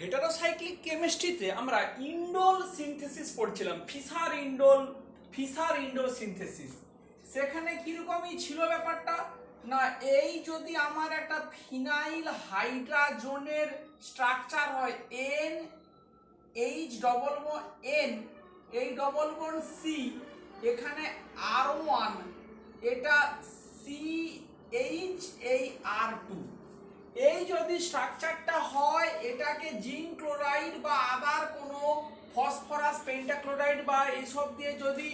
Heterocyclic কেমিস্ট্রিতে আমরা indole synthesis পড়ছিলাম, Fischer indole synthesis. সেখানে কিরকমই ছিল ব্যাপারটা না, এই যদি আমার একটা ফিনাইল হাইড্রাজনের স্ট্রাকচার হয় এন এইচ ডবল এন এই ডবল বন্ড সি, এখানে R1, এটা CH এই R2, এই যদি স্ট্রাকচারটা হয় এটাকে জিঙ্ক ক্লোরাইড বা আদার কোনো ফসফরাস পেন্টাক্লোরাইড বা এইসব দিয়ে যদি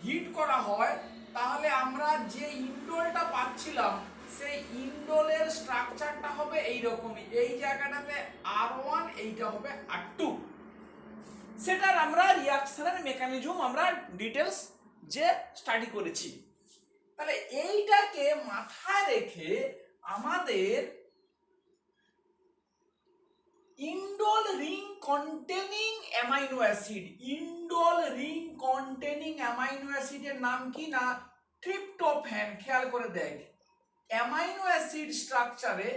হিট করা হয়, তাহলে আমরা যে ইন্ডোলটা পাচ্ছিলাম সেই ইন্ডোলের স্ট্রাকচারটা হবে এইরকমই। এই জায়গাটাতে R1, এইটা হবে R2। সেটার আমরা রিয়াকশনের মেকানিজম আমরা ডিটেলস যে স্টাডি করেছি। তাহলে এইটাকে মাথায় রেখে আমাদের indole ring containing amino acid, indole ring containing amino অ্যাসিডের নাম কি না ট্রিপ্টোফ্যান। খেয়াল করে দেখ, অ্যামাইনো অ্যাসিড স্ট্রাকচারে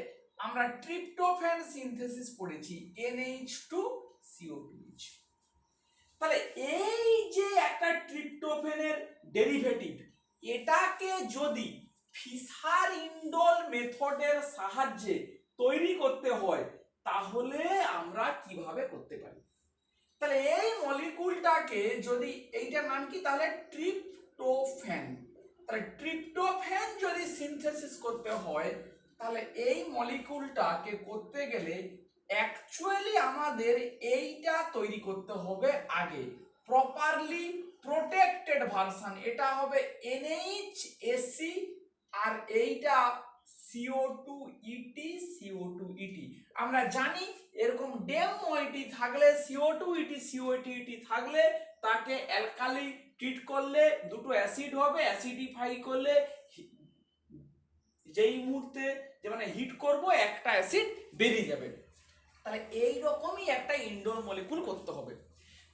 আমরা ট্রিপ্টোফ্যান সিনথেসিস পড়েছি NH2CO2H। তাহলে এই যে একটা ট্রিপ্টোফ্যানের ডেরিভেটিভ, এটাকে যদি ফিসার ইন্ডোল মেথডের সাহায্যে তৈরি করতে হয় তাহলে আমরা কিভাবে করতে পারি। তাহলে এই মলিকুলটাকে যদি, এইটার নাম কি তাহলে ট্রিপ্টোফ্যান, তাহলে ট্রিপ্টোফ্যান যদি সিনথেসিস করতে হয় তাহলে এই মলিকুলটাকে করতে গেলে অ্যাকচুয়ালি আমাদের এইটা তৈরি করতে হবে আগে, প্রপারলি প্রোটেক্টেড ভার্সন। এটা হবে NHAC আর এইটা CO2ET CO2ET। আমরা জানি এরকম ডেম মোইটি থাকলে CO2ET থাকলে তাকে অ্যালকালি ট্রিট করলে দুটো অ্যাসিড হবে, অ্যাসিডিফাই করলে যেই মুহূর্তে যে মানে হিট করব একটা অ্যাসিড বেরিয়ে যাবে। তাহলে এই রকমই একটা ইন্ডোল মলিকুল করতে হবে।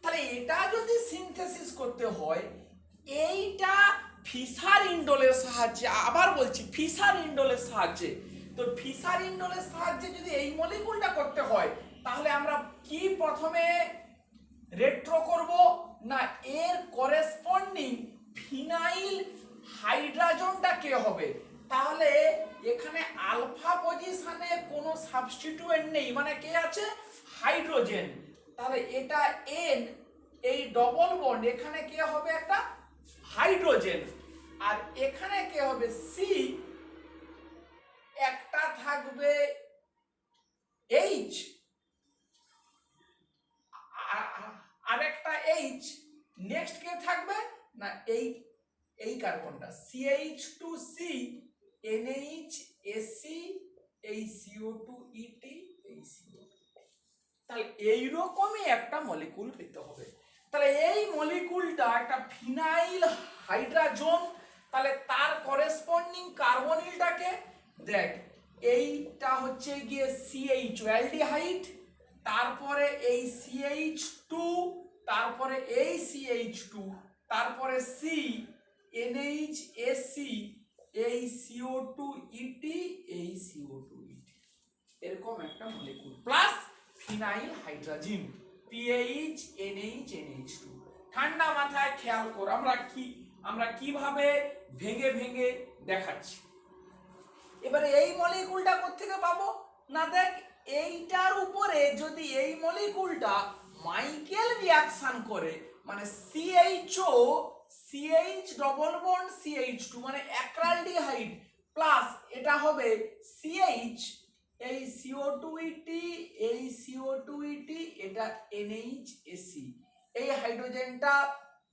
তাহলে এটা যদি সিনথেসিস করতে হয় এইটা ফিসার ইন্ডোলের সাহায্যে, আবার বলছি ফিসার ইন্ডোলের সাহায্যে, তো ফিসার ইন্ডোলের সাহায্যে যদি এই মলিকুলটা করতে হয় তাহলে আমরা কি প্রথমে রেট্রো করব না এর করেসপন্ডিং ফিনাইল হাইড্রাজনটা কে হবে। তাহলে এখানে আলফা পজিশনে কোনো সাবস্টিটিউয়েন্ট নেই, মানে কে আছে হাইড্রোজেন। তাহলে এটা N, এই ডবল বন্ড, এখানে কে হবে একটা হাইড্রোজেন, আর এখানে কে হবে C, একটা থাকবে H আর একটা H, নেক্সট কে থাকবে না এই কার্বনটা CH2C NHAC এই CO2ET এই CO2। তাহলে এইরকমই একটা মলিকুল পেতে হবে। তাহলে এই মলিকুলটা একটা ফিনাইল হাইড্রাজন, তাহলে তার করেসপন্ডিং কার্বনিলটাকে দেখ, এইটা হচ্ছে গিয়ে CH অ্যালডিহাইড, তারপরে এই CH2, তারপরে এই CH2, তারপরে C NHAC এই CO2ET এই CO2ET, এরকম একটা molecule plus phenyl hydrogen PH NH NH2। ঠান্ডা মাথায় খেয়াল কর আমরা কিভাবে ভেঙে ভেঙে দেখাচ্ছি। এবারে এই মলিকুলটা কোত্থেকে পাবো না, দেখ এইটার উপরে যদি এই মলিকুলটা মাইকেল রিঅ্যাকশন করে, মানে CHO CH double bond CH2 মানে অ্যাক্রালডিহাইড প্লাস এটা হবে CH এই CO2ET এই CO2ET, এটা NHAC, এই হাইড্রোজেনটা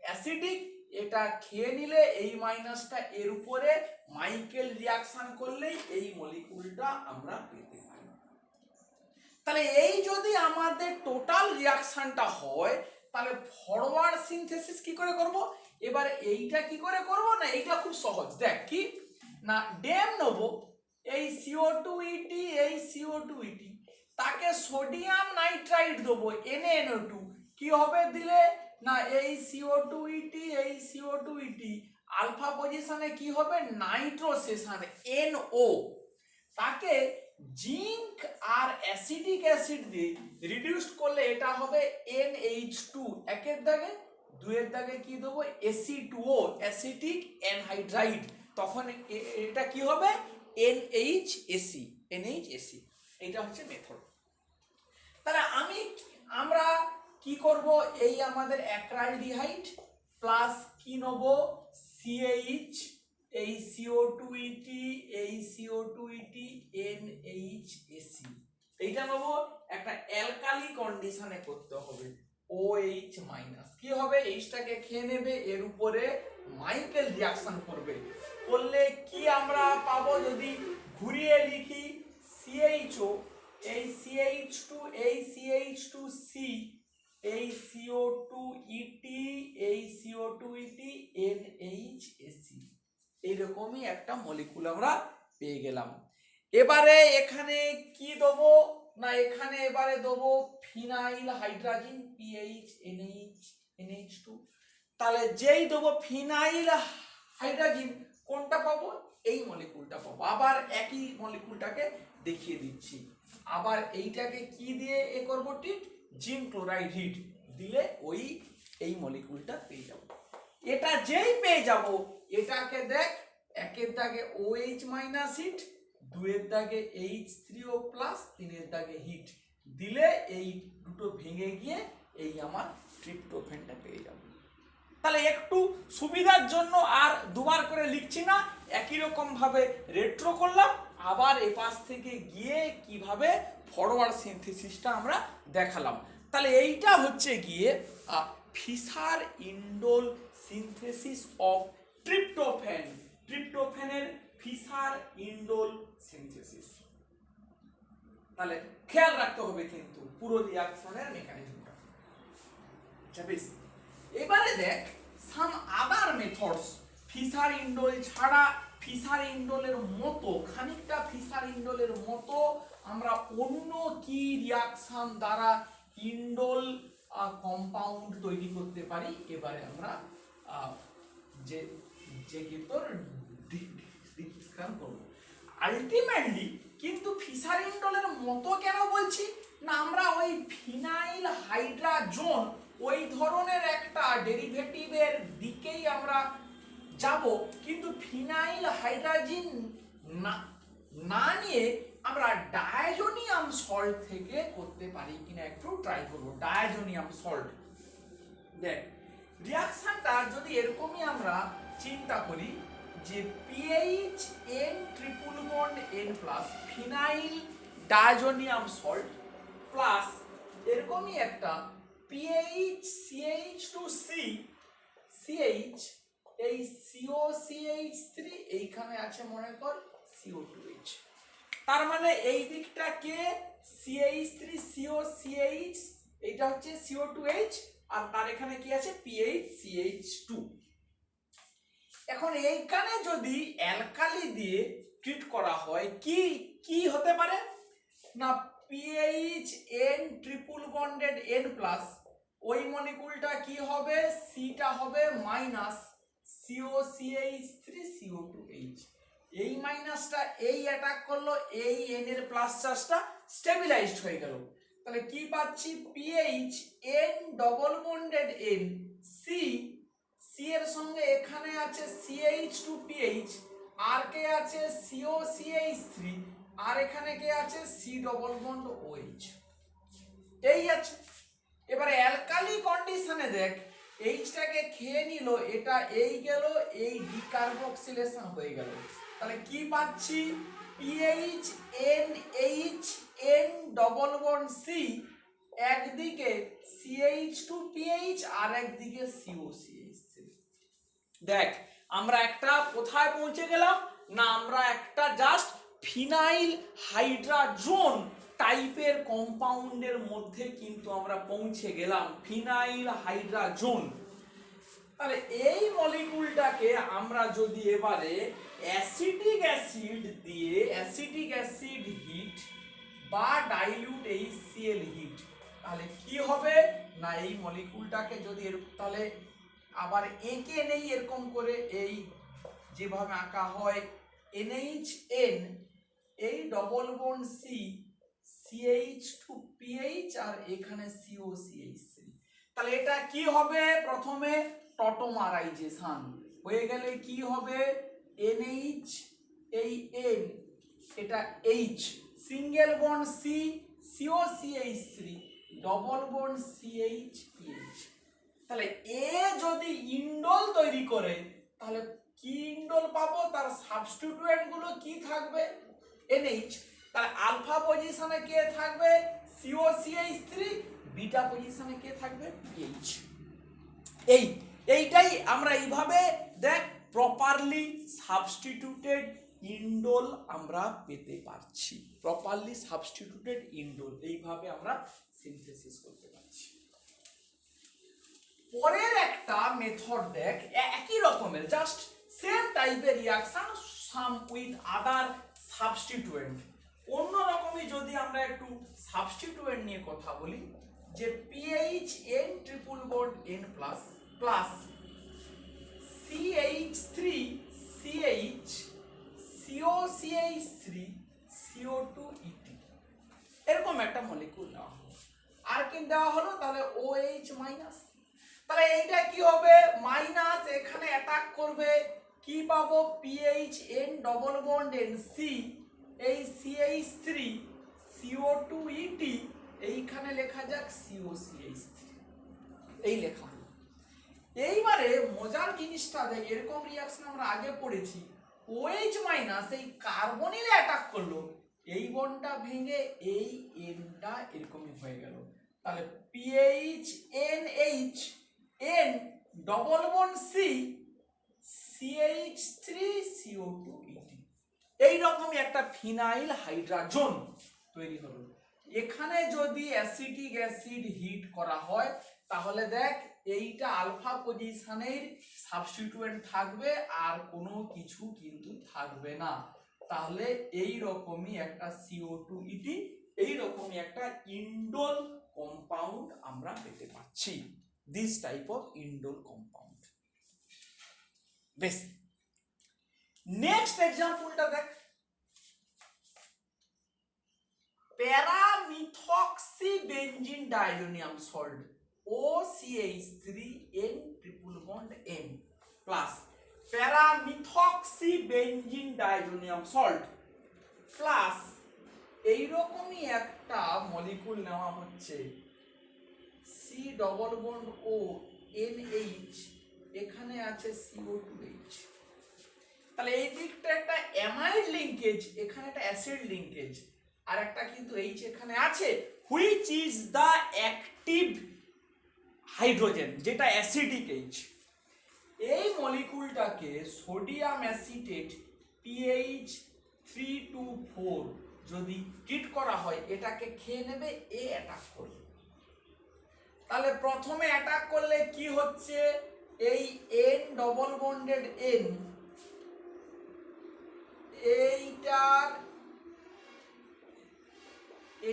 অ্যাসিডিক, এটা খেয়ে নিলে এই মাইনাসটা এর উপরে মাইকেল রিঅ্যাকশন করলেই এই মলিকুলটা আমরা পেতে পারি। তাহলে এই যদি আমাদের টোটাল রিঅ্যাকশনটা হয় তাহলে ফরওয়ার্ড সিনথেসিস কি করে করব। এবার এইটা কি করে করব না, এইটা খুব সহজ, দেখ কি না ডেম নেব এই CO2ET এই CO2ET, তাকে সোডিয়াম নাইট্রাইট দেবো NaNO2, কি হবে দিলে না এই CO2ET এই CO2ET আলফা পজিশনে কি হবে নাইট্রোসেশন NO, তাকে জিঙ্ক আর অ্যাসিটিক অ্যাসিড দিয়ে রিডিউসড করলে এটা হবে NH2, একের দাগে, দুইয়ের দাগে কি দেবো Ac2O, অ্যাসিটিক অ্যানহাইড্রাইড, তখন এটা কি হবে NHAC, NHAC। এটা হচ্ছে মেথড। তাহলে আমরা কি করব, এই আমাদের অ্যাক্রালডিহাইড প্লাস কি নেব CH, এই CO2ET, এই CO2ET, NHAC, এইটা নেব। একটা অ্যালকালি কন্ডিশনে করতে হবে, OH মাইনাস কি হবে, এইটাকে খেয়ে নেবে, এর উপরে মাইকেল রিঅ্যাকশন করবে, করলে কি আমরা পাবো, যদি ঘুরিয়ে লিখি CHO, এই CH2, এই CH2C, এই CO2ET, এই CO2ET, NHAC, এইরকমই একটা মলিকুল আমরা পেয়ে গেলাম। এবারে এখানে কি দেবো না, এখানে এবারে দেবো ফিনাইল হাইড্রোজেন PH NH2। তাহলে যেই দেবো ফিনাইল হাইড্রোজেন, কোনটা পাবো, এই মলিকুলটা পাবো। আবার একই মলিকুলটাকে দেখিয়ে দিচ্ছি, আবার এইটাকে কি দিয়ে এ করবো, ঠিক জিঙ্ক ক্লোরাইড হিট দিলে ওই এই মলিকুলটা পেয়ে যাব। এটা যেই পেয়ে যাব, এটাকে দেখ, একের দাগে OH মাইনাস হিট, দুয়ের দাগে H3O প্লাস, তিনের দাগে হিট দিলে এই দুটো ভেঙে গিয়ে এই আমার ট্রিপ্টোফ্যানটা পেয়ে যাব। তাহলে একটু সুবিধার জন্য আর দুবার করে লিখছি না, একই রকম ভাবে রেট্রো করলাম, আবার এপাশ থেকে গিয়ে কিভাবে ফরওয়ার্ড সিনথেসিসটা আমরা দেখালাম। তাহলে এইটা হচ্ছে গিয়ে Fischer indole synthesis of tryptophan, ট্রিপ্টোফ্যানের ফিশার ইন্ডোল সিনথেসিস। তাহলে খেয়াল রাখতে হবে কিন্তু পুরো রিঅ্যাকশনের মেকানিজমটা। আচ্ছা বেশ, এবারে দেখ সাম আদার মেথডস, ফিশার ইন্ডোল ছাড়া, ফিশার ইন্ডোলের মতো, খানিকটা ফিশার ইন্ডোলের মতো আমরা অন্য কি রিঅ্যাকশন দ্বারা ইন্ডোল কম্পাউন্ড তৈরি করতে পারি, এবারে আমরা যে কি তোর ডিসকাস করব। আলটিমেটলি কিন্তু ফিশার ইন্ডোলের মতো কেন বলছি না, আমরা ওই ফিনাইল হাইড্রোজেন ওই ধরনের একটা ডেরিভেটিভের দিকেই আমরা যাব, কিন্তু ফিনাইল হাইড্রোজেন না নিয়ে আমরা ডায়াজোনিয়াম সল্ট থেকে করতে পারি কিনা একটু ট্রাই করব। ডায়াজোনিয়াম সল্ট, দেখ রিঅ্যাকশনটা যদি এরকমই আমরা চিন্তা করি যে PHN triple bond N plus phenyl diazonium salt plus এরকমই একটা PHCH2C CH, এই COCH3, এইখানে আছে মনে কর CO2H, তার মানে এই দিকটাকে CH3COCH, এটা হচ্ছে CO2H, আর তার এখানে কি আছে PHCH2। এখন এইখানে যদি অ্যালকালি দিয়ে ট্রিট করা হয়, কি কি হতে পারে না, PHN triple bonded N plus, ওই মলিকুলটা কি হবে, সিটা হবে মাইনাস COCH3CO2H, এই মাইনাসটা এই অ্যাটাক করলো, এই N এর প্লাস চার্জটা স্টেবিলাইজড হয়ে গেল। তাহলে কি পাচ্ছি, PHN double bonded N C, C এর সঙ্গে এখানে আছে CH2PH, আর কে আছে COCH3, আর এখানে কে আছে C ডবল বন্ড OH, এই আছে। এবারে অ্যালকালি কন্ডিশনে দেখ, এইচটাকে খেয়ে নিল, এটা এই গেল, এই ডিকার্বক্সিলেশন হয়ে গেল। তাহলে কি পাচ্ছি, PHNHN ডবল বন্ড C, একদিকে CH2PH আর একদিকে COCH3। দেখ আমরা একটা কোথায় পৌঁছে গেলাম না, আমরা একটা জাস্ট ফিনাইল হাইড্রোজেন টাইপের কম্পাউন্ডের মধ্যে কিন্তু আমরা পৌঁছে গেলাম, ফিনাইল হাইড্রোজেন। তাহলে এই মলিকুলটাকে আমরা যদি এবারে অ্যাসিটিক অ্যাসিড দিয়ে, অ্যাসিটিক অ্যাসিড হিট বা ডাইলিউট HCl হিট, তাহলে কি হবে না, এই মলিকুলটাকে যদি তাহলে আবার এঁকে নেই এরকম করে, এই যেভাবে আঁকা হয় NHN, এই ডবল বন্ড সি CH2PH আর এখানে COCH3, তাহলে এটা কি হবে? প্রথমে টটোমারাইজেশন হয়ে গেলে কি হবে? NH, এই N, এটা H, single bond C, COCH3, double bond CH2PH। তাহলে এ যদি ইন্ডল তৈরি করে তাহলে কি ইন্ডল পাবো? তার সাবস্টিটিউয়েন্ট গুলো কি থাকবে? NH। তাহলে আলফা পজিশনে কে থাকবে? COCH3, বিটা পজিশনে কে থাকবে? PH। এইটাই আমরা এইভাবে দেখ প্রপারলি সাবস্টিটিউটেড ইন্ডোল আমরা পেতে পারছি। প্রপারলি সাবস্টিটিউটেড ইন্ডোল এইভাবে আমরা সিনথেসিস করতে পারছি। পরের একটা মেথড দেখ, একই রকমের জাস্ট সেম টাইপের reaction some with other substituent. অন্য রকমই যদি আমরা একটু সাবস্টিটিউয়েন্ট নিয়ে কথা বলি, যে PHN triple bond N plus plus CH3CH COCH3 CO2ET এরকম একটা মলিকিউল নেওয়া হলো, আর কি দেওয়া হলো? তাহলে OH মাইনাস। তাহলে এইটা কি হবে? মাইনাস, এখানে অ্যাটাক করবে কি পাবো? PHN ডবল বন্ড NC, এই CH3 CO2ET, এইখানে লেখা যাক COCH3, এই লেখা হলো। এইবারে মজার জিনিসটা দেখ, এরকম রিঅ্যাকশন আমরা আগে পড়েছি। OH মাইনাস এই কার্বনিলে অ্যাটাক করলো, এই বন্ডটা ভেঙে এই এনটা এরকমই হয়ে গেল। তাহলে PHNH N double bond C CH3CO2ET, এইরকমই একটা ফিনাইল হাইড্রোজেন তৈরি হলো। এখানে যদি অ্যাসিটিক অ্যাসিড হিট করা হয় তাহলে দেখ এইটা আলফা পজিশনের সাবস্টিটিউয়েন্ট থাকবে আর কোনো কিছু কিন্তু থাকবে না। তাহলে এই রকমই একটা CO2ET, এই রকমই একটা ইন্ডোল কম্পাউন্ড আমরা পেতে পাচ্ছি। This type of indole compound. বেশ, নেক্সট এক্সাম্পলটা দেখ, paramethoxybenzene diazonium salt OCH3N triple bond N plus paramethoxybenzene diazonium salt plus এইরকমই একটা মলিকিউল নেওয়া হচ্ছে C double bond O NH, এখানে আছে CO2H। তাহলে এই দিকটা একটা অ্যামাইড লিংকেজ, এখানে একটা অ্যাসিড লিংকেজ, আর একটা কিন্তু H এখানে আছে, which is the active hydrogen, যেটা অ্যাসিডিক H। এই মলিকিউলটাকে সোডিয়াম অ্যাসিটেট PH324 যদি ট্রিট করা হয়, এটাকে খেয়ে নেবে, এ অ্যাটাক করবে। তাহলে প্রথমে অ্যাটাক করলে কি হচ্ছে? এই N ডবল বন্ডেড N, এইটার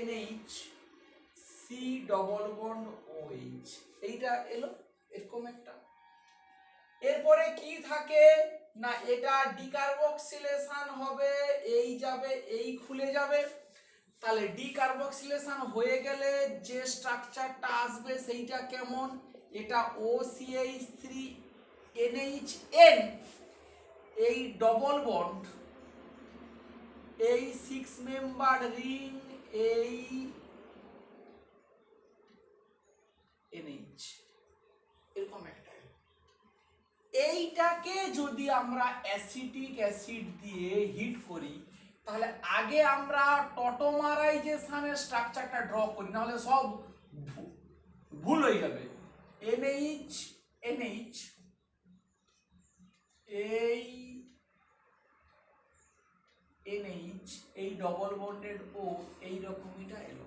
NH, C double bond OH, এইটা এলো এরকম একটা। এরপরে কি থাকে না, এটা ডিকার্বক্সিলেশন হবে, এই যাবে, এই খুলে যাবে। তাহলে ডিকার্বক্সিলেশন হয়ে গেলে যে স্ট্রাকচারটা আসবে সেইটা কেমন? এটা OCH3NHN, এই ডবল বন্ড, এই 6 মেম্বার রিং, এই NH, এরকম একটা। এইটাকে যদি আমরা অ্যাসিটিক অ্যাসিড দিয়ে হিট করি তাহলে আগে আমরা টটোমারাইজেশনের স্ট্রাকচারটা ড্র করি, নাহলে সব ভুল হয়ে যাবে। NH NH, এই NH, এই ডবল বন্ডেড O, এই রকমইটা এলো।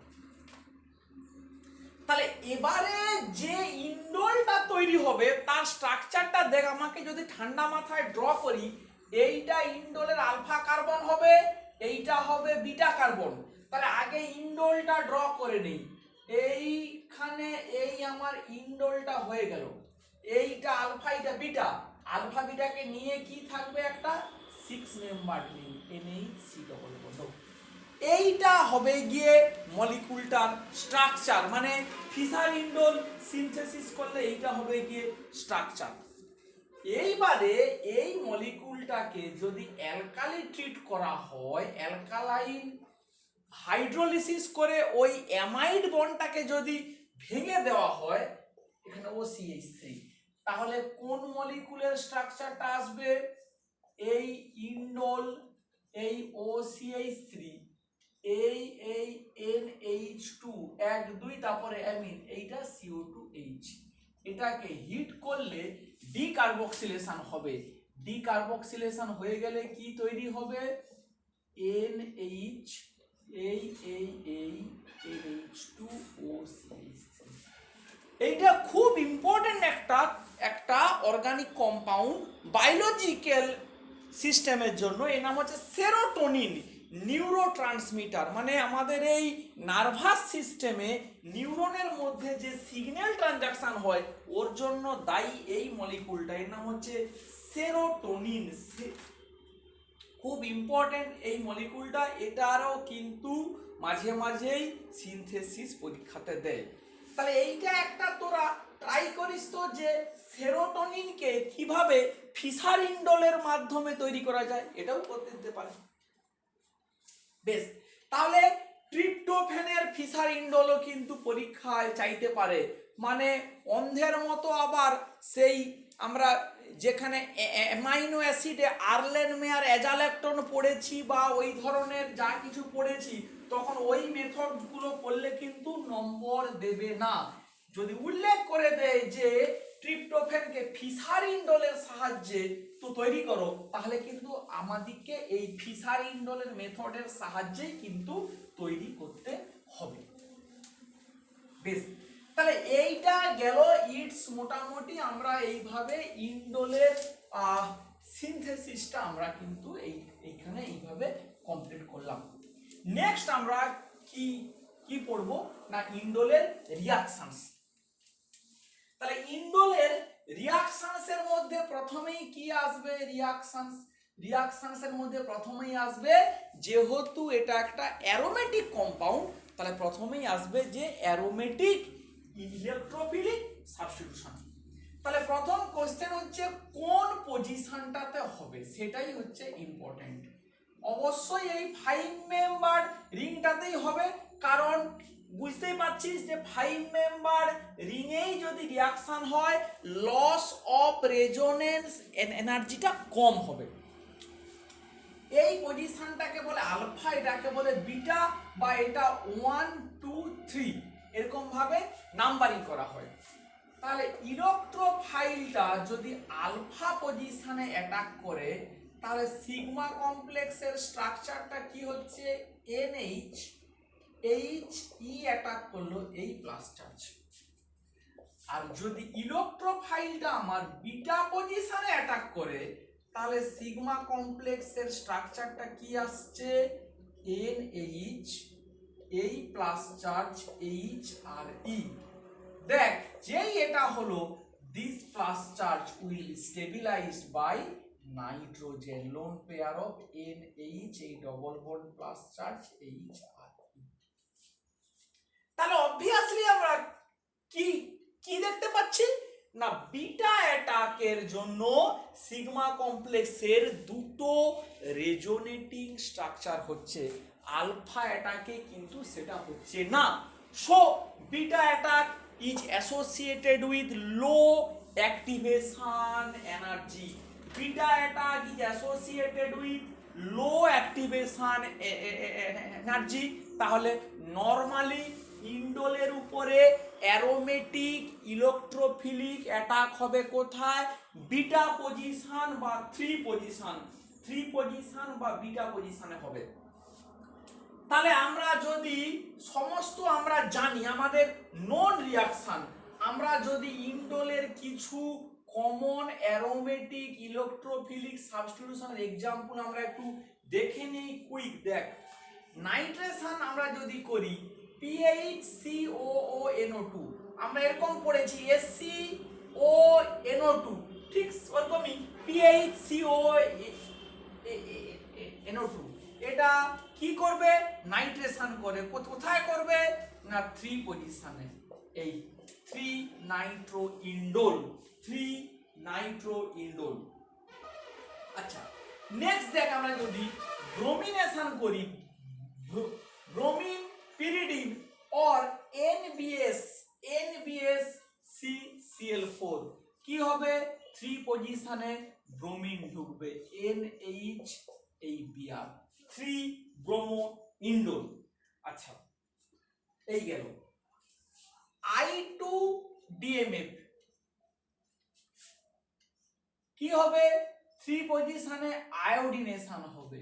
তাহলে এবারে যে ইন্ডোলটা তৈরি হবে তার স্ট্রাকচারটা দেখ, আমাকে যদি ঠান্ডা মাথায় ড্র করি, এইটা ইন্ডোলের আলফা কার্বন হবে, এইটা হবে বিটা কার্বন। তাহলে আগে ইন্ডোলটা ড্র করে নেই। এইখানে এই আমার ইন্ডোলটা হয়ে গেল, এইটা আলফা, এটা বিটা, আলফা বিটাকে নিয়ে কি থাকবে? একটা 6 member ring NHC double bond. এইটা হবে গিয়ে মলিকুলটার স্ট্রাকচার, মানে ফিশার ইন্ডোল সিনথেসিস করলে এইটা হবে গিয়ে স্ট্রাকচার। এইবারে এই মলিকুলটাকে যদি অ্যালকালি ট্রিট করা হয়, অ্যালকালাইন হাইড্রোলিসিস করে ওই অ্যামাইড বন্ডটাকে যদি ভেঙে দেওয়া হয় এখানে OCH3, তাহলে কোন মলিকুলের স্ট্রাকচারটা আসবে? এই ইন্ডোল, এই OCH3, এই NH2 1 2 তারপরে অ্যামিন, এইটা CO2H। এটাকে হিট করলে ডিকার্বক্সিলেশন হবে, ডিকার্বক্সিলেশন হয়ে গেলে কি তৈরি হবে? NH এই NH2OCH3। এইটা খুব ইম্পর্টেন্ট একটা অর্গানিক কম্পাউন্ড বায়োলজিক্যাল সিস্টেমের জন্য। এর নাম হচ্ছে সেরোটোনিন, নিউরোট্রান্সমিটার। মানে আমাদের এই নার্ভাস সিস্টেমে নিউরনের মধ্যে যে সিগন্যাল ট্রানজাকশন হয় ওর জন্য দায়ী এই মলিকুলটা, এর নাম হচ্ছে সেরোটোনিন। খুব ইম্পর্টেন্ট এই মলিকুলটা, এটারও কিন্তু মাঝে মাঝেই সিনথেসিস পরীক্ষাতে দেয়। তাহলে এইটা একটা তোরা ট্রাই করিস তো যে সেরোটোনিনকে কিভাবে ফিশার ইন্ডোলের মাধ্যমে তৈরি করা যায়, এটাও করতে দিতে পারে। বেশ, তাহলে ট্রিপ্টোফ্যানের ফিশার ইন্ডোলও কিন্তু পরীক্ষায় চাইতে পারে। মানে অন্ধের মতো আবার সেই আমরা যেখানে অ্যামাইনো অ্যাসিডে আর্লেন মেয়ার অ্যাজালেকটন পড়েছি বা ওই ধরনের যা কিছু পড়েছি, তখন ওই মেথডগুলো করলে কিন্তু নম্বর দেবে না। যদি উল্লেখ করে দেয় যে ট্রিপ্টোফ্যানকে ফিশার ইন্ডোলের সাহায্যে তো তৈরি করো, তাহলে কিন্তু আমাদেরকে এই ফিশার ইন্ডোলের মেথডের সাহায্যেই কিন্তু তৈরি করতে হবে। বেশ, তাহলে এইটা গেল ইটস। মোটামুটি আমরা এইভাবে ইন্ডোলের সিনথেসিসটা আমরা কিন্তু এইখানে এইভাবে কমপ্লিট করলাম। নেক্সট আমরা কি কি পড়ব না ইন্ডোলের রিঅ্যাকশনস। তাহলে ইন্ডোলের রিঅ্যাকশনস এর মধ্যে প্রথমেই কি আসবে? রিঅ্যাকশনস এর মধ্যে প্রথমেই আসবে, যেহেতু এটা একটা অ্যারোমেটিক কম্পাউন্ড, তাহলে প্রথমেই আসবে যে অ্যারোমেটিক ইলেকট্রোফিলিক সাবস্টিটিউশন। তাহলে প্রথম কোশ্চেন হচ্ছে কোন পজিশনটাতে হবে, সেটাই হচ্ছে ইম্পর্টেন্ট। অবশ্যই এই 5 মেম্বার রিংটাতেই হবে, কারণ বুঝতেই পারছিস যে 5 মেম্বার রিংয়েই যদি রিঅ্যাকশন হয় লস অফ রেজোনেন্স এনার্জিটা কম হবে। এই পজিশনটাকে বলে আলফা, এটাকে বলে বিটা, বা এটা 1 2 3 এরকম ভাবে নাম্বারিং করা হয়। তাহলে ইলেকট্রোফাইলটা যদি আলফা পজিশনে অ্যাটাক করে, তাহলে সিগমা কমপ্লেক্সের স্ট্রাকচারটা কি হচ্ছে? NH HE অ্যাটাক করলো এই প্লাস চার্জ। আর যদি ইলেকট্রোফাইলটা আমার বিটা পজিশনে অ্যাটাক করে, তাহলে সিগমা কমপ্লেক্সের স্ট্রাকচারটা কি আসছে? NH এই প্লাস চার্জ H আর E। দেখ, যেই এটা হলো this plus charge will stabilized by nitrogen, lone pair of NH, এই double bond plus charge H আর E। তাহলে অবভিয়াসলি আমরা কি কি দেখতে পাচ্ছি না বিটা অ্যাটাকের জন্য সিগমা কমপ্লেক্সের দুটো রেজোনেটিং স্ট্রাকচার হচ্ছে, আলফা অ্যাটাকে কিন্তু সেটা হচ্ছে না। So beta attack is associated with low activation energy. Beta attack is associated with low activation energy. তাহলে নরমালি ইন্ডোলের উপরে অ্যারোমেটিক ইলেকট্রোফিলিক অ্যাটাক হবে কোথায়? বিটা পজিশন বা 3 পজিশন বা বিটা পজিশনে হবে। তাহলে আমরা যদি সমস্ত আমরা জানি আমাদের নন রিঅ্যাকশন, আমরা যদি ইন্ডোলের কিছু কমন অ্যারোমেটিক ইলেকট্রোফিলিক সাবস্টিটিউশনের এক্সাম্পল আমরা একটু দেখে নেই কুইক। দেখ, নাইট্রেশন আমরা যদি করি PHCOONO2, আমরা এরকম পড়েছি SCONO2, ঠিক ওরকমই PHCONO2, এটা কি করবে নাইট্রেশন করে কোথায় করবে না 3 পজিশনে এই 3 নাইট্রো ইন্ডোল 3 নাইট্রো ইন্ডোল আচ্ছা নেক্সট দেখ আমরা যদি ব্রোমিনেশন করি bromine pyridine or NBS CCl4 কি হবে 3 পজিশনে ব্রোমিন ঢুকবে NH এই Br 3 ব্রোমো ইন্ডোল আচ্ছা এই গেল I2 DMF কি হবে 3 পজিশনে আয়োডিনেশন হবে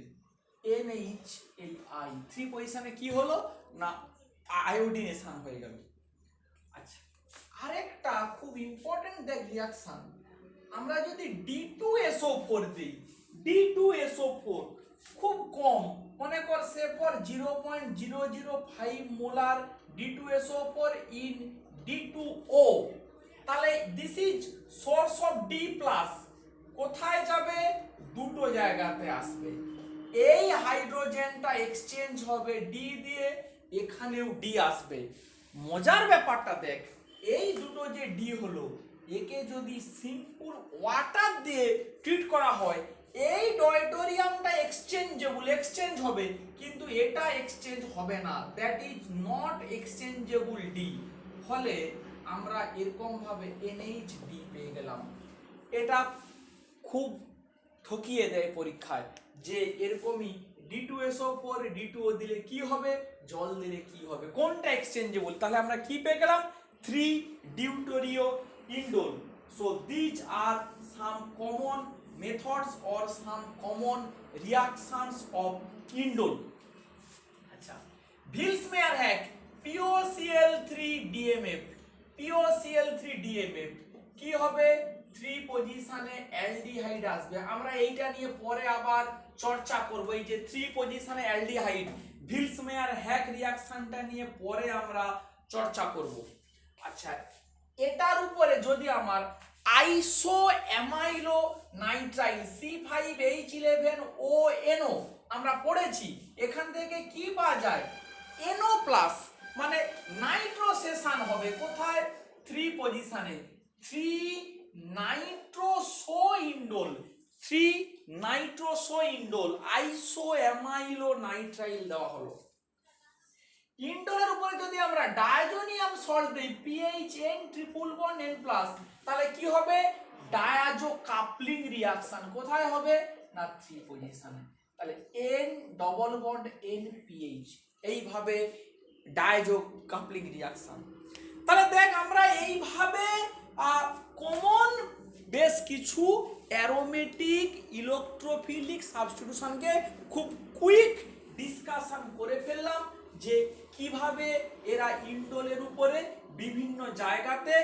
NH এই I 3 পজিশনে কি হলো না আয়োডিনেশন হয়ে গেল আচ্ছা আরেকটা খুব ইম্পর্টেন্ট দেখ রিঅ্যাকশন আমরা যদি D2SO4 দেই D2SO4 খুব কম মনে কর সে পর 0.005 মোলার D2SO4 ইন D2O তাহলে this is source of D plus কোথায় যাবে দুটো জায়গাতে আসবে এই হাইড্রোজেনটা এক্সচেঞ্জ হবে ডি দিয়ে এখানেও ডি আসবে মজার ব্যাপারটা দেখ এই দুটো যে ডি হলো একে যদি সিম্পল ওয়াটার দিয়ে ট্রিট করা হয় এই ডয়টোরিয়ামটা এক্সচেঞ্জ হবে কিন্তু এটা এক্সচেঞ্জ হবে না দ্যাট ইজ নট এক্সচেঞ্জেবল ডি ফলে আমরা এরকম ভাবে NHD পেয়ে গেলাম এটা খুব ঠকিয়ে দেয় পরীক্ষায় যে এরকমই D2SO4 D2O দিলে কি হবে জল দিলে কি হবে কোনটা এক্সচেঞ্জেবল তাহলে আমরা কি পেয়ে গেলাম 3 deuterio indole so this are some common methods or some common reactions of indole আচ্ছা Vilsmeier hack POCl3 DMF POCl3 DMF কি হবে 3 পজিশনে অ্যালডিহাইড আসবে আমরা এইটা নিয়ে পরে আবার চর্চা করব এই যে 3 পজিশনে অ্যালডিহাইড ভিলসমেয়ার হ্যাক রিঅ্যাকশনটা নিয়ে পরে আমরা চর্চা করব আচ্ছা এটার উপরে যদি আমার আইসো অ্যামাইলো নাইট্রাইল C5H11ONO আমরা পড়েছি এখান থেকে কি পাওয়া যায় NO+ মানে নাইট্রোসেশন হবে কোথায় 3 পজিশনে 3 নাইট্রোসোইন্ডোল 3 নাইট্রোসোইন্ডোল আইসো অ্যামাইলো নাইট্রাইল দেওয়া হলো ইন্ডোলের উপরে যদি আমরা ডায়াজোনিয়াম সল্ট দেই PHN ট্রিপল বন্ড N+ তাহলে কি হবে ডায়াজো কাপলিং রিঅ্যাকশন কোথায় হবে না 3 পজিশনে তাহলে N ডবল বন্ড NPH এইভাবে ডায়াজো কাপলিং রিঅ্যাকশন তাহলে দেখ আমরা এইভাবে কমন বেশ কিছু অ্যারোমেটিক ইলেকট্রোফিলিক সাবস্টিটিউশনকে খুব কুইক ডিসকাশন করে ফেললাম যে কিভাবে এরা ইন্ডোলের উপরে বিভিন্ন জায়গাতে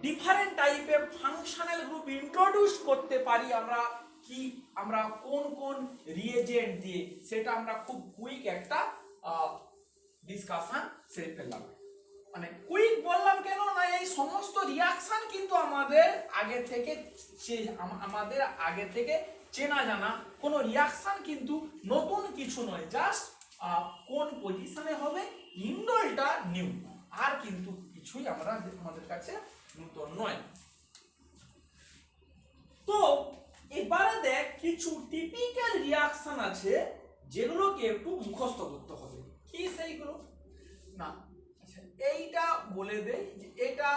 ডিফারেন্ট টাইপের ফাংশনাল গ্রুপ ইন্ট্রোডিউস করতে পারি আমরা কোন কোন রিএজেন্ট দিয়ে সেটা আমরা খুব কুইক একটা ডিসকাশন সেরে ফেললাম মানে কুইক বললাম কেন না এই সমস্ত রিঅ্যাকশন কিন্তু আমাদের আগে থেকে চেনা জানা কোনো রিঅ্যাকশন কিন্তু নতুন কিছু নয় জাস্ট কোন পজিশনে হবে ইন্ডোলটা নিউ আর কিন্তু কিছুই আমাদের কাছে নতুন নয় তো এবারে দেখ কিছু টিপিক্যাল রিঅ্যাকশন আছে যেগুলোকে একটু মুখস্থ করতে হবে কি সেইগুলো না আচ্ছা এইটা বলে দেই যে এটা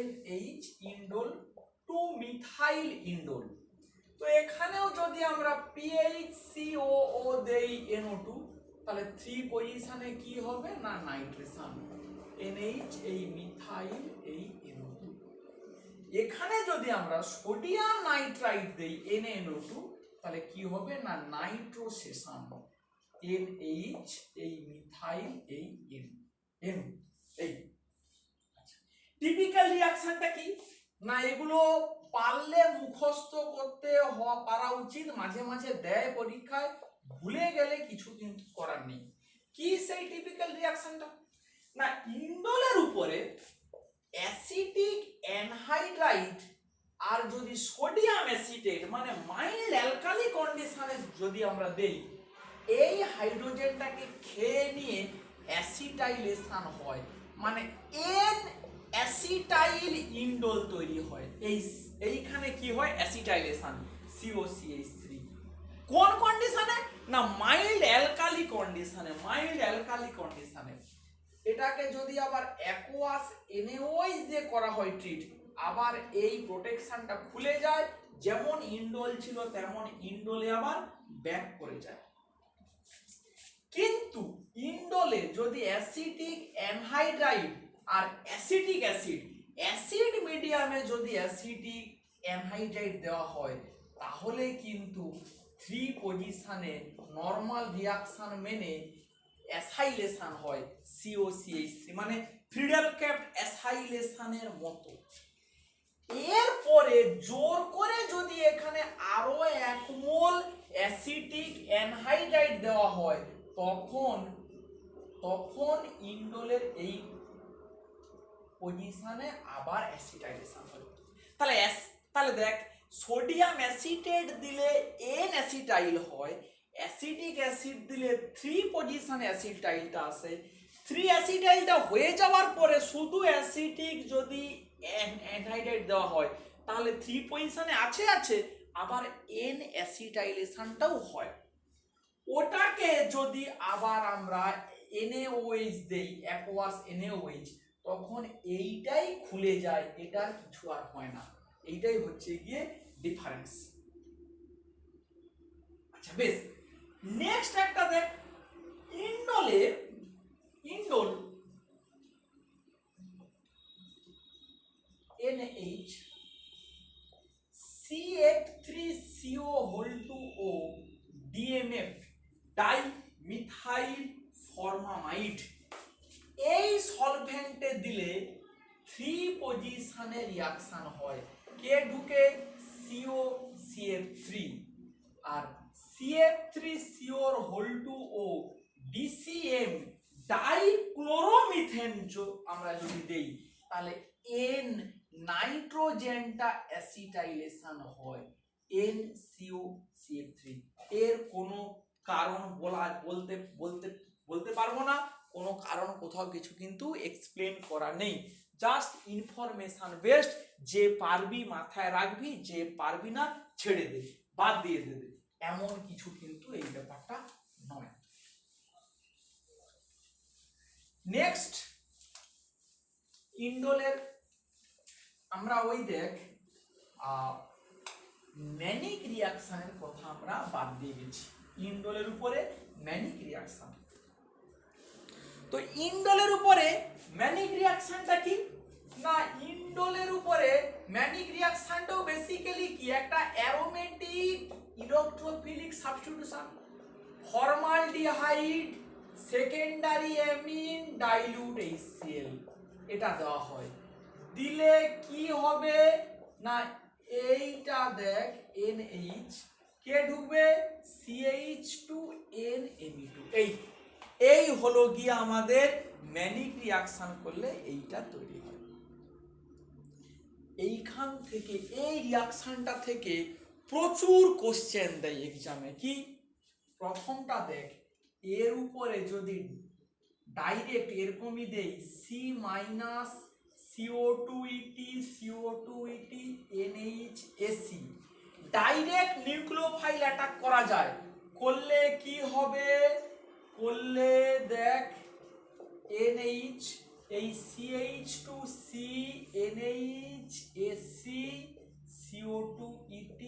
NH ইন্ডোল 2 মিথাইল ইন্ডোল তো এখানেও যদি আমরা PHCOO দেই NO2 তাহলে 3 পজিশনে কি হবে না নাইট্রেশন NH এই মিথাইল এই NO2 এখানে যদি আমরা সোডিয়াম নাইট্রাইট দেই NaNO2 তাহলে কি হবে না নাইট্রোসেশন NH এই মিথাইল এই N এই আচ্ছা টিপিক্যাল রিঅ্যাকশনটা কি না এগুলো পারলে মুখস্থ করতে পারা উচিত মাঝে মাঝে দেয় পরীক্ষায় ভুলে গেলে কিছু কিন্তু করার নেই কি সেই টিপিক্যাল রিঅ্যাকশনটা না ইন্ডোলের উপরে অ্যাসিটিক অ্যানহাইড্রাইড আর যদি সোডিয়াম অ্যাসিটেট মানে মাইল্ড অ্যালকালি কন্ডিশনে যদি আমরা দেই, এই হাইড্রোজেনটাকে খেয়ে নিয়ে অ্যাসিটাইলেশন হয়, মানে এন অ্যাসিটাইল ইন্ডোল তৈরি হয়। এইখানে কি হয়? Acetylation, COCH3। কোন কন্ডিশনে? না মাইল্ড অ্যালকালি কন্ডিশনে। মাইল্ড অ্যালকালি কন্ডিশনে এটাকে যদি আবার অ্যাকোয়াস NaOH দিয়ে করা হয় ট্রিট, আবার এই প্রোটেকশনটা খুলে যায়, যেমন ইন্ডোল ছিল তেমন ইন্ডোলে আবার ব্যাক করে যায়। কিন্তু ইন্ডোলে যদি অ্যাসিটিক অ্যানহাইড্রাইড আর অ্যাসিটিক অ্যাসিড মিডিয়ামে যদি অ্যাসিটিক অ্যানহাইড্রাইড দেওয়া হয়, তাহলে কিন্তু 3 পজিশনে নরমাল রিয়াকশন মেনে অ্যাসাইলেশন হয়, COCH3, মানে ফ্রিডেল ক্যাপ্ট অ্যাসাইলেশনের মতো। এরপরে জোর করে যদি এখানে আরো 1 মোল অ্যাসিটিক অ্যানহাইড্রাইড দেওয়া হয়, তখন ইন্ডোলের এই পজিশনে আবার অ্যাসিটাইলেশন হবে। তাহলে দেখ, সোডিয়াম অ্যাসিটেট দিলে N অ্যাসিটাইল হয়, অ্যাসিটিক অ্যাসিড দিলে 3 পজিশনে অ্যাসিটাইলটা আসে। 3 অ্যাসিটাইলটা হয়ে যাওয়ার পরে শুধু অ্যাসিটিক যদি অ্যানহাইড্রাইড দেওয়া হয়, তাহলে 3 পজিশনে আছে আবার N অ্যাসিটাইলেশনটাও হয়। ওটাকে যদি আবার আমরা NaOH দেই, অ্যাকোয়াস NaOH, তখন এইটাই খুলে যায়, এটার কিছু আর হয় না। এইটাই হচ্ছে গিয়ে ডিফারেন্স। আচ্ছা বেশ, নেক্সট একটা দেখ, indole NH CH3CO2O DMF dimethyl formamide, এই সলভেন্টে দিলে 3 পজিশনে রিয়াকশন হয়। কে ঢুকে? COCF3 আর CF3CO2O DCM ডাইক্লোরোমিথেন আমরা যদি দেই, তাহলে N নাইট্রোজেনটা অ্যাসিটাইলেশন হয়, NCOCF3। এর কোনো কারণ বলতে পারবো না, কোনো কারণ কোথাও কিছু কিন্তু এক্সপ্লেন করা নেই, জাস্ট ইনফরমেশন বেসড। যে পারবি মাথায় রাখবি, যে পারবি না ছেড়ে দে, বাদ দিয়ে দেবে, এমন কিছু কিন্তু এই ব্যাপারটা নয়। নেক্সট ইন্ডোলের আমরা ওই দেখ ম্যানিক রিয়াকশনের কথা আমরা বাদ দিয়ে গেছি। ইন্ডোলের উপরে ম্যানিক রিয়াকশন, তো ইন্ডোলের উপরে ম্যানিক রিয়াকশনটা কি? না ইন্ডোলের উপরে ম্যানিক রিয়াকশনটাও বেসিক্যালি কি একটা aromatic electrophilic substitution, formaldehyde secondary amine dilute HCl, এটা দেওয়া হয়। দিলে কি হবে? না এইটা দেখ NH, কে ঢুকবে? CH2NMe2। এই হলো গিয়ে আমাদের ম্যানিক রিয়াকশন করলে এইটা তৈরি হয়। এইখান থেকে এই রিয়াকশনটা থেকে প্রচুর কোশ্চেন দেয় এক্সামে। কি? প্রথমটা দেখ, এর উপরে যদি ডাইরেক্ট এরকমই দেই C-CO2ET NHAC, direct nucleophile attack করা যায়। করলে কি হবে? করলে দেখ NH, এই CH2C NHAC CO2ET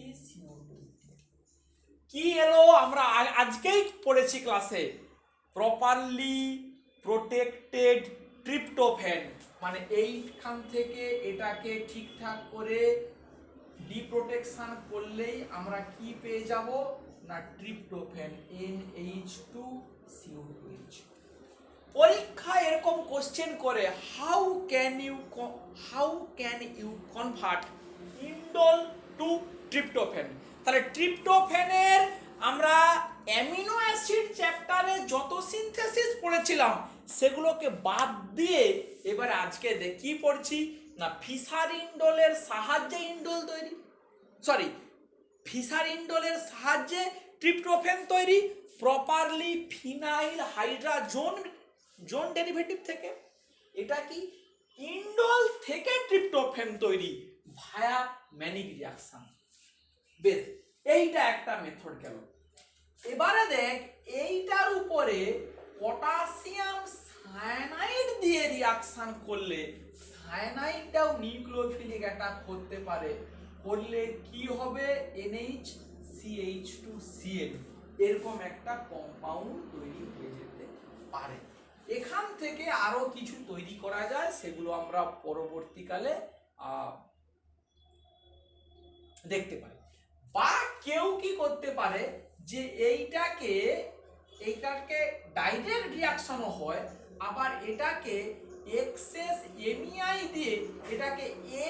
কি এলো? আমরা আজকেই পড়েছি ক্লাসে, প্রপারলি প্রোটেক্টেড ট্রিপ্টোফ্যান, মানে এইখান থেকে এটাকে ঠিকঠাক করে ডিপ্রোটেকশন করলেই আমরা কি পেয়ে যাব? না ট্রিপ্টোফ্যান NH2CO2H। পরীক্ষা এরকম কোশ্চেন করে, how can you convert indole to tryptophan. তাহলে ট্রিপ্টোফ্যানের আমরা অ্যামিনো অ্যাসিড চ্যাপ্টারে যত সিনথেসিস পড়েছিলাম সেগুলোকে বাদ দিয়ে এবার আজকে কি পড়ছি? না ফিশার ইন্ডোলের সাহায্যে ইন্ডোল তৈরি, সরি ফিশার ইন্ডোলের সাহায্যে ট্রিপ্টোফ্যান তৈরি প্রপারলি ফিনাইল হাইড্রাজোন জোন ডেরিভেটিভ থেকে। এটা কি ইন্ডোল থেকে ট্রিপ্টোফ্যান তৈরি ভায়া ম্যানিক রিয়াকশন। বেশ, এইটা একটা মেথড গেল। এবারে দেখ এইটার উপরে পটাশিয়াম সায়ানাইড দিয়ে রিয়াকশন করলে সায়ানাইডটাও নিউক্লিওফিলিক অ্যাটাক করতে পারে, করলে কি হবে NaCH2Cl এরকম একটা কম্পাউন্ড তৈরি হয়ে যেতে পারে। এখান থেকে আরো কিছু তৈরি করা যায়, সেগুলো আমরা পরবর্তীকালে দেখতে পাই। বা কেউ কি করতে পারে যে এইটাকে ডাইরেক্ট রিয়াকশনও হয়, আবার এটাকে এক্সেস এমইআই দিয়ে এটাকে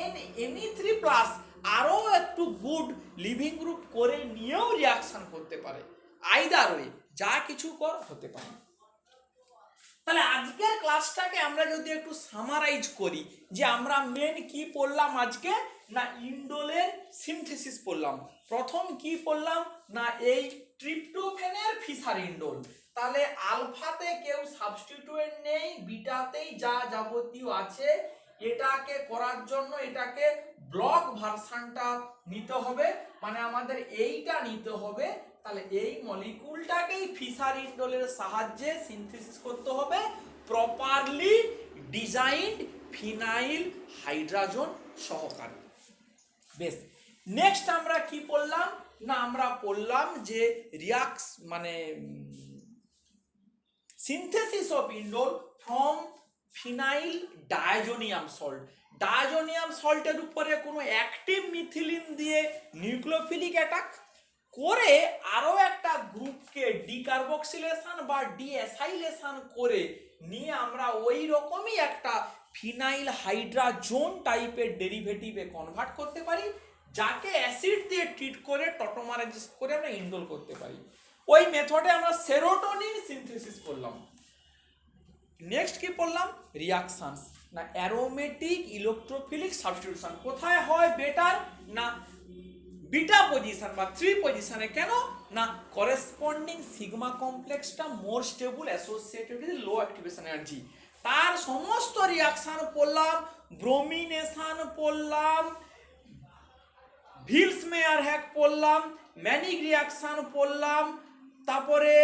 NMe3+ আরো একটু গুড লিভিং গ্রুপ করে নিয়েও রিয়াকশন করতে পারে। আইদার ওয়ে যা কিছু কর হতে পারে। তাহলে আজকের ক্লাসটাকে আমরা যদি একটু সামারাইজ করি যে আমরা মেন কি পড়লাম আজকে, না ইন্ডোলের সিনথেসিস পড়লাম। প্রথম কি পড়লাম না এই ট্রিপ্টোফ্যানের ফিশার ইন্ডোল। তাহলে আলফাতে কেউ সাবস্টিটিউয়েন্ট নেই, বিটাতেই যা যাবতীয় আছে। এটাকে করার জন্য এটাকে ব্লক ভার্সনটা নিতে হবে, মানে আমাদের এইটা নিতে হবে। তাহলে এই মলিকুলটাকেই ফিশার ইন্ডোলের সাহায্যে সিনথেসিস করতে হবে প্রপারলি ডিজাইনড ফিনাইল হাইড্রাজোন সহকারে। বেশ, নেক্সট আমরা কি পড়লাম না আমরা পড়লাম যে রিয়াক্স মানে synthesis of indole from phenyl diazonium salt. Diazonium সল্টের উপরে কোনো অ্যাক্টিভ মিথিলিন দিয়ে নিউক্লিওফিলিক অ্যাটাক করে আরো একটা গ্রুপকে ডিকার্বক্সিলেশন বা ডিঅ্যাসাইলেশন করে নিয়ে আমরা ওই রকমই একটা ফিনাইল হাইড্রাজোন টাইপের ডেরিভেটিভে কনভার্ট করতে পারি, যাকে অ্যাসিড দিয়ে ট্রিট করে টটোমারাইজ করে আমরা ইন্ডোল করতে পারি। ওই মেথডে আমরা সেরোটোনিন সিনথেসিস করলাম। নেক্সট কি পড়লাম রিয়াকশনস, না অ্যারোমেটিক ইলেকট্রোফিলিক সাবস্টিটিউশন কোথায় হয় বেটার, না বিটা পজিশন বা 3 পজিশনে। কেন না করেসপন্ডিং সিগমা কমপ্লেক্সটা more stable associated with low activation energy. তার সমস্ত রিয়াকশন পড়লাম, ব্রোমিনেশন পড়লাম, ভিলস মেয়ার হ্যাক পড়লাম, ম্যানিক রিয়াকশন পড়লাম, তারপরে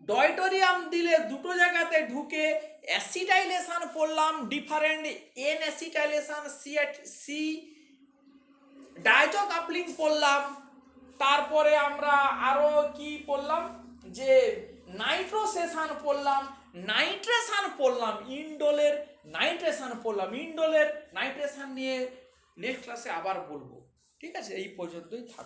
ডয়টোরিয়াম দিলে দুটো জায়গাতে ঢুকে অ্যাসিটাইলেশন পড়লাম, different N acetylation C diazo coupling পড়লাম। তারপরে আমরা আরো কি পড়লাম যে নাইট্রোসেশন পড়লাম, নাইট্রেশন পড়লাম, ইন্ডোলের নাইট্রেশন পড়লাম। ইন্ডোলের নাইট্রেশন নিয়ে নেক্সট ক্লাসে আবার বলবো। ঠিক আছে, এই পর্যন্তই থাক।